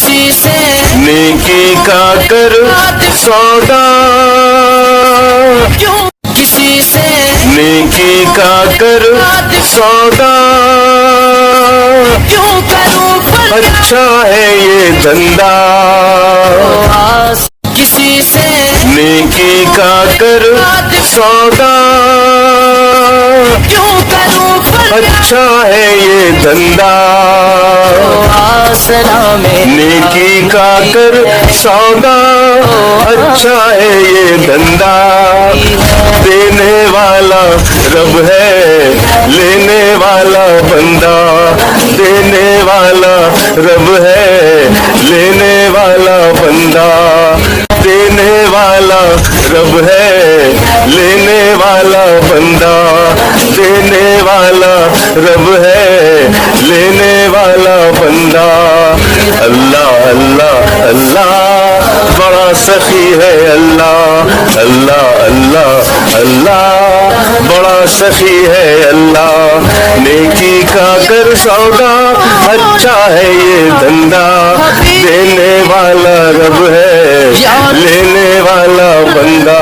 کسی سے نیکی کا کر سودا، کیوں کسی سے نیکی کا کر سودا، کیوں کروں پر اچھا ہے یہ دھندا، کسی سے نیکی کا کر سودا، کیوں کروں پر اچھا ہے یہ دھندا، سلام نیکی کا کر سودا، اچھا ہے یہ دھندا، دینے والا رب ہے لینے والا بندہ، دینے والا رب ہے لینے والا بندہ، دینے والا رب ہے لینے والا بندہ، دینے والا رب ہے لینے والا بندہ، اللہ اللہ اللہ بڑا سخی ہے اللہ، اللہ اللہ اللہ بڑا سخی ہے اللہ، نیکی کا کر سودا، اچھا ہے یہ دھندا، دینے والا رب ہے لینے والا بندہ۔